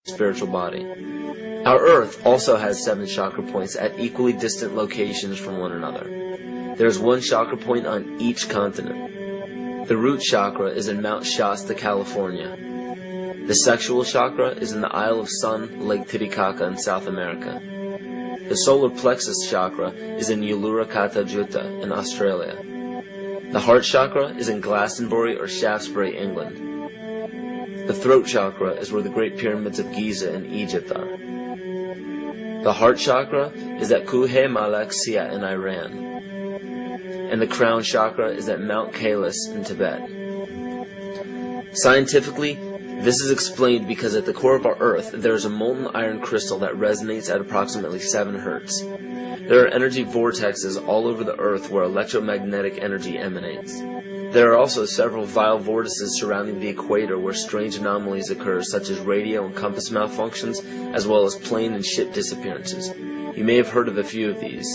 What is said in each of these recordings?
spiritual body. Our Earth also has 7 chakra points at equally distant locations from one another. There is 1 chakra point on each continent. The root chakra is in Mount Shasta, California. The sexual chakra is in the Isle of Sun, Lake Titicaca in South America. The solar plexus chakra is in Uluru Kata Juta in Australia. The heart chakra is in Glastonbury or Shaftesbury, England. The throat chakra is where the Great Pyramids of Giza in Egypt are. The heart chakra is at Kuhe Malak Sia in Iran. And the crown chakra is at Mount Kailas in Tibet. Scientifically, this is explained because at the core of our Earth, there is a molten iron crystal that resonates at approximately 7 Hertz. There are energy vortexes all over the Earth where electromagnetic energy emanates. There are also several vile vortices surrounding the equator where strange anomalies occur, such as radio and compass malfunctions, as well as plane and ship disappearances. You may have heard of a few of these.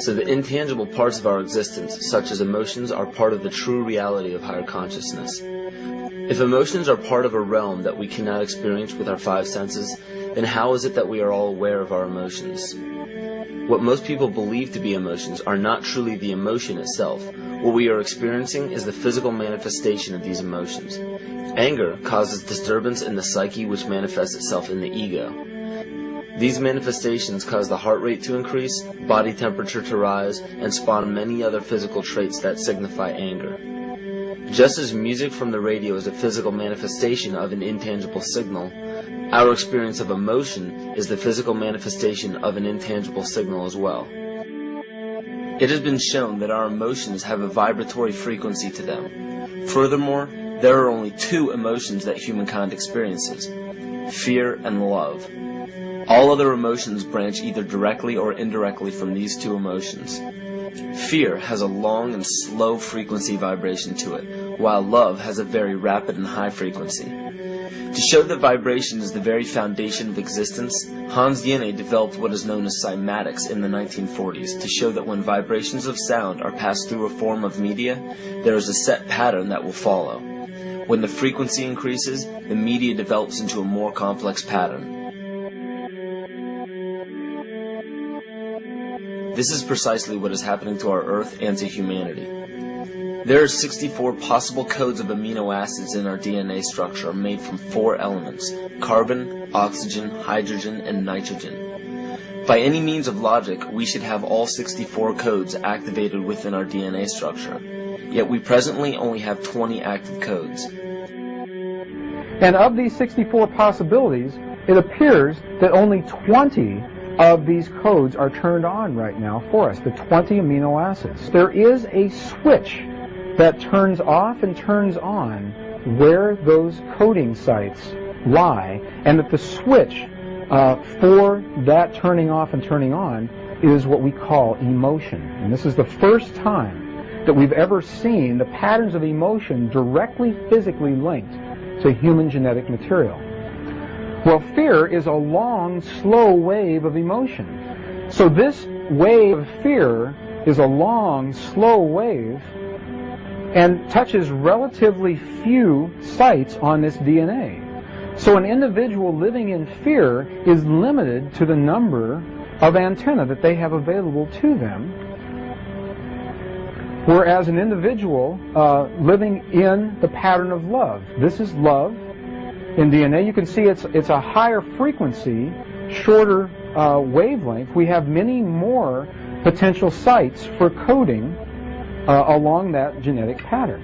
So the intangible parts of our existence, such as emotions, are part of the true reality of higher consciousness. If emotions are part of a realm that we cannot experience with our 5 senses, then how is it that we are all aware of our emotions? What most people believe to be emotions are not truly the emotion itself. What we are experiencing is the physical manifestation of these emotions. Anger causes disturbance in the psyche, which manifests itself in the ego. These manifestations cause the heart rate to increase, body temperature to rise, and spawn many other physical traits that signify anger. Just as music from the radio is a physical manifestation of an intangible signal, our experience of emotion is the physical manifestation of an intangible signal as well. It has been shown that our emotions have a vibratory frequency to them. Furthermore, there are only 2 emotions that humankind experiences: fear and love. All other emotions branch either directly or indirectly from these 2 emotions. Fear has a long and slow frequency vibration to it, while love has a very rapid and high frequency. To show that vibration is the very foundation of existence, Hans Jenne developed what is known as cymatics in the 1940s to show that when vibrations of sound are passed through a form of media, there is a set pattern that will follow. When the frequency increases, the media develops into a more complex pattern. This is precisely what is happening to our Earth and to humanity. There are 64 possible codes of amino acids in our DNA structure made from 4 elements: carbon, oxygen, hydrogen, and nitrogen. By any means of logic, we should have all 64 codes activated within our DNA structure. Yet we presently only have 20 active codes. And of these 64 possibilities, it appears that only 20 of these codes are turned on right now for us, the 20 amino acids. There is a switch that turns off and turns on where those coding sites lie, and that the switch for that turning off and turning on is what we call emotion. And this is the first time that we've ever seen the patterns of emotion directly physically linked to human genetic material. Well, fear is a long, slow wave of emotion. So this wave of fear is a long, slow wave and touches relatively few sites on this DNA. So an individual living in fear is limited to the number of antennae that they have available to them, whereas an individual living in the pattern of love, this is love in DNA, you can see it's a higher frequency, shorter wavelength. We have many more potential sites for coding along that genetic pattern.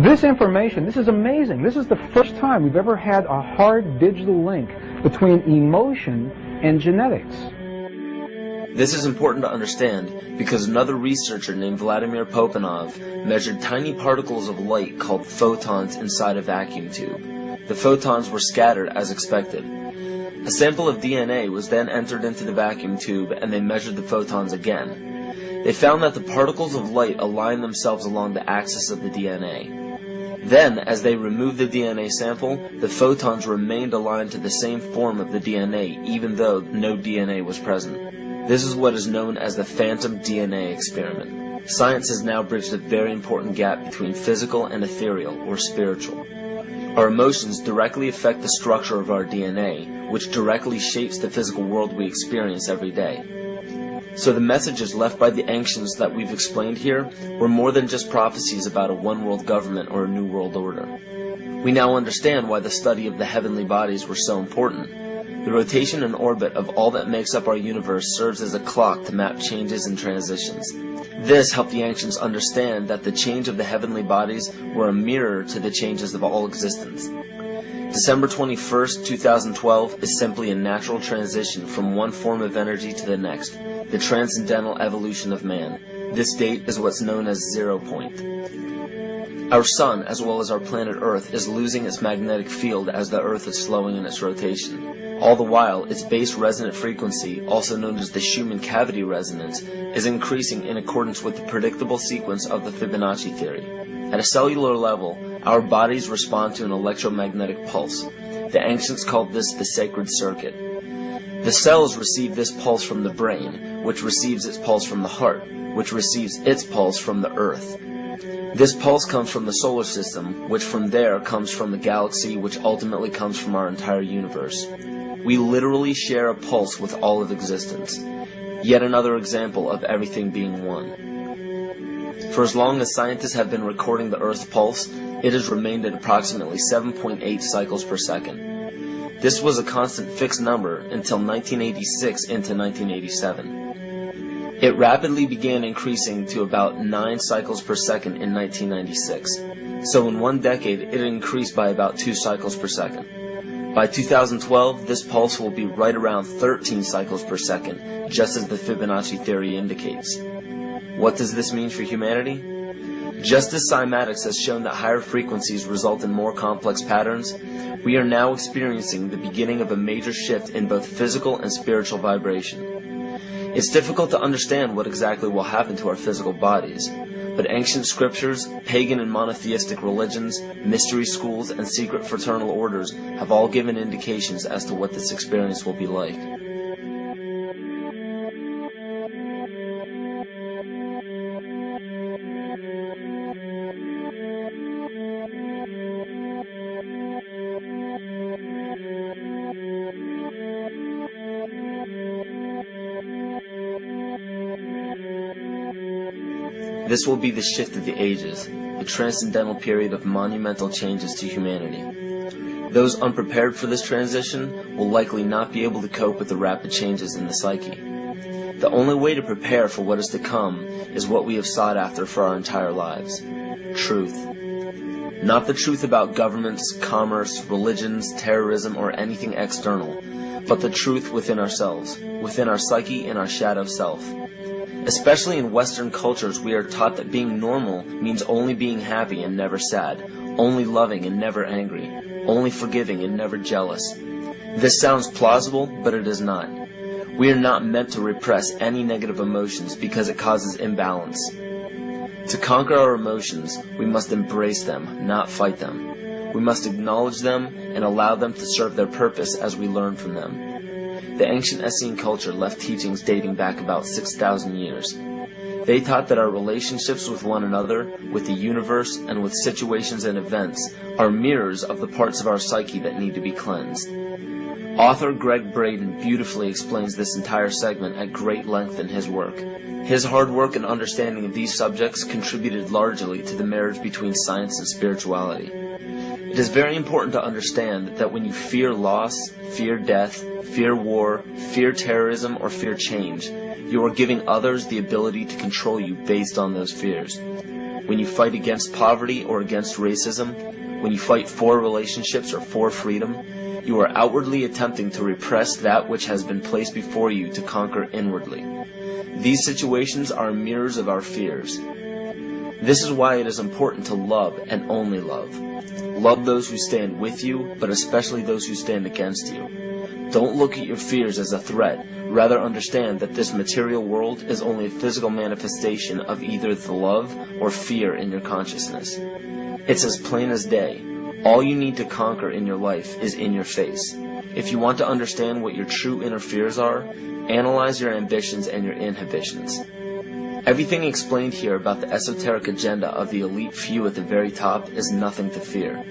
This information, this is amazing. This is the first time we've ever had a hard digital link between emotion and genetics. This is important to understand because another researcher named Vladimir Popanov measured tiny particles of light called photons inside a vacuum tube. The photons were scattered as expected. A sample of DNA was then entered into the vacuum tube and they measured the photons again. They found that the particles of light aligned themselves along the axis of the DNA. Then, as they removed the DNA sample, the photons remained aligned to the same form of the DNA, even though no DNA was present. This is what is known as the phantom DNA experiment. Science has now bridged a very important gap between physical and ethereal, or spiritual. Our emotions directly affect the structure of our DNA, which directly shapes the physical world we experience every day. So the messages left by the ancients that we've explained here were more than just prophecies about a one-world government or a new world order. We now understand why the study of the heavenly bodies were so important. The rotation and orbit of all that makes up our universe serves as a clock to map changes and transitions. This helped the ancients understand that the change of the heavenly bodies were a mirror to the changes of all existence. December 21st, 2012 is simply a natural transition from one form of energy to the next, the transcendental evolution of man. This date is what's known as 0 point. Our sun, as well as our planet Earth, is losing its magnetic field as the Earth is slowing in its rotation. All the while, its base resonant frequency, also known as the Schumann cavity resonance, is increasing in accordance with the predictable sequence of the Fibonacci theory. At a cellular level, our bodies respond to an electromagnetic pulse. The ancients called this the sacred circuit. The cells receive this pulse from the brain, which receives its pulse from the heart, which receives its pulse from the earth. This pulse comes from the solar system, which from there comes from the galaxy, which ultimately comes from our entire universe. We literally share a pulse with all of existence. Yet another example of everything being one. For as long as scientists have been recording the Earth's pulse, it has remained at approximately 7.8 cycles per second. This was a constant fixed number until 1986 into 1987. It rapidly began increasing to about 9 cycles per second in 1996. So in one decade, it increased by about 2 cycles per second. By 2012, this pulse will be right around 13 cycles per second, just as the Fibonacci theory indicates. What does this mean for humanity? Just as cymatics has shown that higher frequencies result in more complex patterns, we are now experiencing the beginning of a major shift in both physical and spiritual vibration. It's difficult to understand what exactly will happen to our physical bodies, but ancient scriptures, pagan and monotheistic religions, mystery schools, and secret fraternal orders have all given indications as to what this experience will be like. This will be the shift of the ages, the transcendental period of monumental changes to humanity. Those unprepared for this transition will likely not be able to cope with the rapid changes in the psyche. The only way to prepare for what is to come is what we have sought after for our entire lives: truth. Not the truth about governments, commerce, religions, terrorism, or anything external, but the truth within ourselves, within our psyche and our shadow self. Especially in Western cultures, we are taught that being normal means only being happy and never sad, only loving and never angry, only forgiving and never jealous. This sounds plausible, but it is not. We are not meant to repress any negative emotions because it causes imbalance. To conquer our emotions, we must embrace them, not fight them. We must acknowledge them and allow them to serve their purpose as we learn from them. The ancient Essene culture left teachings dating back about 6,000 years. They taught that our relationships with one another, with the universe, and with situations and events are mirrors of the parts of our psyche that need to be cleansed. Author Greg Braden beautifully explains this entire segment at great length in his work. His hard work and understanding of these subjects contributed largely to the marriage between science and spirituality. It is very important to understand that when you fear loss, fear death, fear war, fear terrorism, or fear change, you are giving others the ability to control you based on those fears. When you fight against poverty or against racism, when you fight for relationships or for freedom, you are outwardly attempting to repress that which has been placed before you to conquer inwardly. These situations are mirrors of our fears. This is why it is important to love and only love. Love those who stand with you, but especially those who stand against you. Don't look at your fears as a threat. Rather understand that this material world is only a physical manifestation of either the love or fear in your consciousness. It's as plain as day. All you need to conquer in your life is in your face. If you want to understand what your true inner fears are, analyze your ambitions and your inhibitions. Everything explained here about the esoteric agenda of the elite few at the very top is nothing to fear.